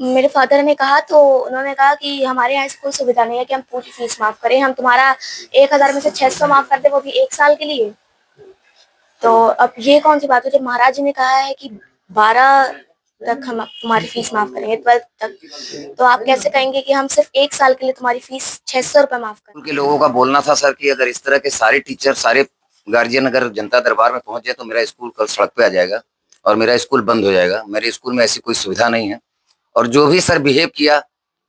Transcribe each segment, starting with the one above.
मेरे फादर ने कहा तो उन्होंने कहा कि हमारे यहाँ ऐसी कोई सुविधा नहीं है कि हम पूरी फीस माफ करें, हम तुम्हारा 1,000 में से 600 माफ कर दे, वो भी 1 साल के लिए। तो अब ये कौन सी बात है जब महाराज जी ने कहा है कि 12 तक हम तुम्हारी फीस माफ करेंगे, 12 तक, तो आप कैसे कहेंगे कि हम सिर्फ 1 साल के लिए तुम्हारी फीस 600 रुपए माफ करें। उनके लोगों का बोलना था सर कि अगर इस तरह के सारे टीचर, सारे गार्जियन अगर जनता दरबार में पहुंच जाए तो मेरा स्कूल कल सड़क पे आ जाएगा और मेरा स्कूल बंद हो जाएगा। मेरे स्कूल में ऐसी कोई सुविधा नहीं है। और जो भी सर बिहेव किया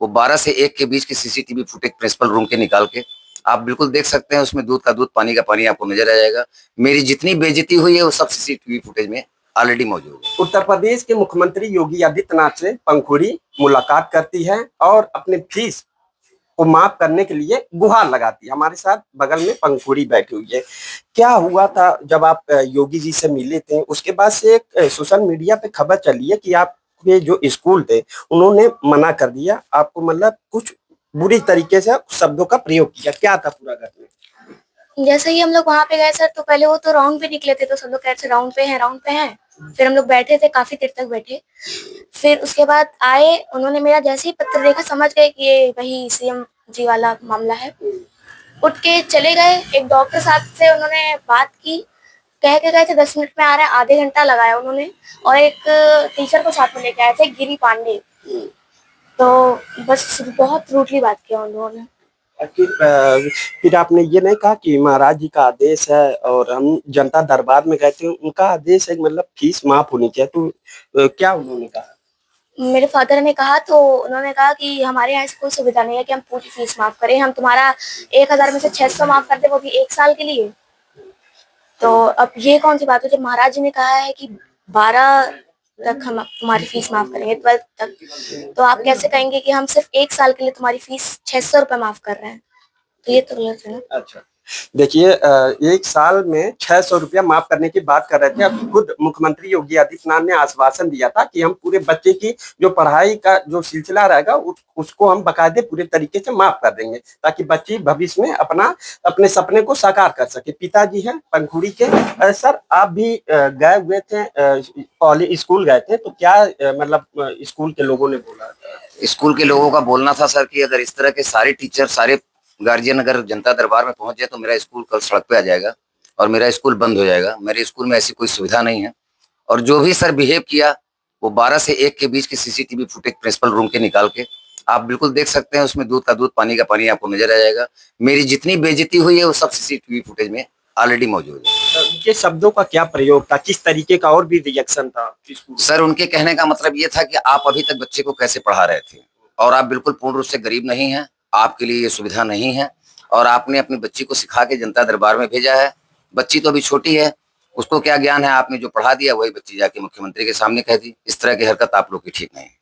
वो 12 से 1 के बीच की सीसीटीवी फुटेज प्रिंसिपल रूम के निकाल के आप बिल्कुल देख सकते हैं। उसमें दूध का दूध, पानी का पानी आपको नजर आ जाएगा। मेरी जितनी बेइज्जती हुई है वो सब सीसीटीवी फुटेज में ऑलरेडी मौजूद है। उत्तर प्रदेश के मुख्यमंत्री योगी आदित्यनाथ से पंखुड़ी मुलाकात करती है और अपने फीस को माफ करने के लिए गुहार लगाती है। हमारे साथ बगल में पंखुड़ी बैठी हुई है। क्या हुआ था जब आप योगी जी से मिले थे? उसके बाद से एक सोशल मीडिया पे खबर चली है कि आपके जो स्कूल थे उन्होंने मना कर दिया आपको, मतलब कुछ बुरी तरीके से शब्दों का प्रयोग किया। क्या था पूरा घटना? जैसे ही हम लोग वहां पे गए सर, तो पहले वो तो राउंड पे निकले थे, तो सब लोग कह रहे थे राउंड पे हैं, राउंड पे हैं। फिर हम लोग बैठे थे, काफी देर तक बैठे। फिर उसके बाद आए, उन्होंने मेरा जैसे ही पत्र देखा समझ गए कि ये वही सीएम जी वाला मामला है। उठ के चले गए। एक डॉक्टर साहब से उन्होंने बात की, कह के गए थे 10 मिनट में आ रहे हैं, आधे घंटा लगाया उन्होंने। और एक टीचर को साथ में लेके आए थे, गिरी पांडे। तो बस बहुत रूडली बात किया उन्होंने। फिर आपने ये नहीं कहा कि महाराज जी का आदेश है और हम जनता दरबार में गए थे, उनका आदेश है मतलब फीस माफ होनी चाहिए, तो क्या उन्होंने कहा? मेरे फादर ने कहा तो उन्होंने कहा कि हमारे यहाँ ऐसी कोई सुविधा नहीं है कि हम पूरी फीस माफ करें, हम तुम्हारा 1,000 में से 600 माफ कर दे, वो भी 1 साल के लिए। तो अब ये कौन सी बात है जब महाराज जी ने कहा है कि 12 तक हम तुम्हारी फीस माफ करेंगे, 12 तक, तो आप कैसे कहेंगे कि हम सिर्फ 1 साल के लिए तुम्हारी फीस 600 रुपए माफ कर रहे हैं। तो ये तो गलत है ना। अच्छा, देखिए, 1 साल में 600 रुपया माफ करने की बात कर रहे थे। अब खुद मुख्यमंत्री योगी आदित्यनाथ ने आश्वासन दिया था कि हम पूरे बच्चे की जो पढ़ाई का जो सिलसिला रहेगा उसको हम बकायदे पूरे तरीके से माफ कर देंगे, ताकि बच्ची भविष्य में अपने सपने को साकार कर सके। पिताजी हैं पंखुड़ी के। सर, आप भी गए हुए थे, कॉलेज स्कूल गए थे, तो क्या मतलब स्कूल के लोगों ने बोला? स्कूल के लोगों का बोलना था सर कि अगर इस तरह के सारे टीचर, सारे गार्जियन अगर जनता दरबार में पहुंच जाए तो मेरा स्कूल कल सड़क पे आ जाएगा और मेरा स्कूल बंद हो जाएगा। मेरे स्कूल में ऐसी कोई सुविधा नहीं है। और जो भी सर बिहेव किया वो 12 से 1 के बीच की सीसीटीवी फुटेज प्रिंसिपल रूम के निकाल के आप बिल्कुल देख सकते हैं। उसमें दूध का दूध, पानी का पानी आपको नजर आ जाएगा। मेरी जितनी बेइज्जती हुई है वो सब सीसीटीवी फुटेज में ऑलरेडी मौजूद है। उनके शब्दों का क्या प्रयोग था, किस तरीके का और भी रिएक्शन था? सर, उनके कहने का मतलब ये था कि आप अभी तक बच्चे को कैसे पढ़ा रहे थे और आप बिल्कुल पूर्ण रूप से गरीब नहीं हैं, आपके लिए ये सुविधा नहीं है और आपने अपनी बच्ची को सिखा के जनता दरबार में भेजा है। बच्ची तो अभी छोटी है, उसको क्या ज्ञान है, आपने जो पढ़ा दिया वही बच्ची जाके मुख्यमंत्री के सामने कह दी। इस तरह की हरकत आप लोग की ठीक नहीं है।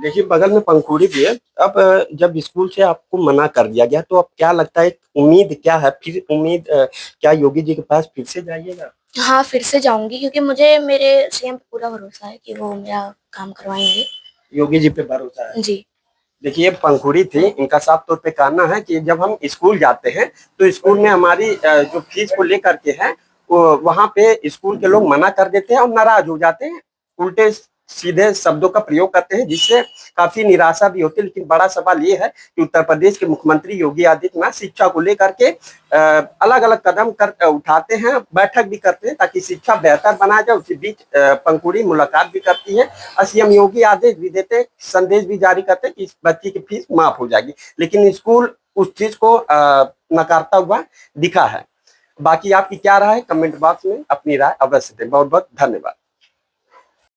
देखिए, बगल में पंखुड़ी भी है। अब जब स्कूल से आपको मना कर दिया गया तो अब क्या लगता है, उम्मीद क्या है? फिर उम्मीद क्या योगी जी के पास फिर से जाइएगा? हाँ, फिर से जाऊंगी, क्योंकि मुझे मेरे सीएम पे पूरा भरोसा है कि वो मेरा काम करवाएंगे। योगी जी पे भरोसा है? जी। देखिए, पंखुड़ी थी, इनका साफ तौर पे कहना है कि जब हम स्कूल जाते हैं तो स्कूल में हमारी जो फीस को लेकर के है, वहां पे स्कूल के लोग मना कर देते हैं और नाराज हो जाते हैं, उल्टे सीधे शब्दों का प्रयोग करते हैं, जिससे काफी निराशा भी होती है। लेकिन बड़ा सवाल ये है कि उत्तर प्रदेश के मुख्यमंत्री योगी आदित्यनाथ शिक्षा को लेकर के अलग अलग कदम उठाते हैं, बैठक भी करते हैं ताकि शिक्षा बेहतर बनाया जाए। उसी बीच पंखुड़ी मुलाकात भी करती है और सीएम योगी आदेश भी देते, संदेश भी जारी करते कि इस बच्ची की फीस माफ हो जाएगी। लेकिन स्कूल उस चीज को नकारता हुआ दिखा है। बाकी आपकी क्या राय है? कमेंट बॉक्स में अपनी राय अवश्य दें। बहुत बहुत धन्यवाद।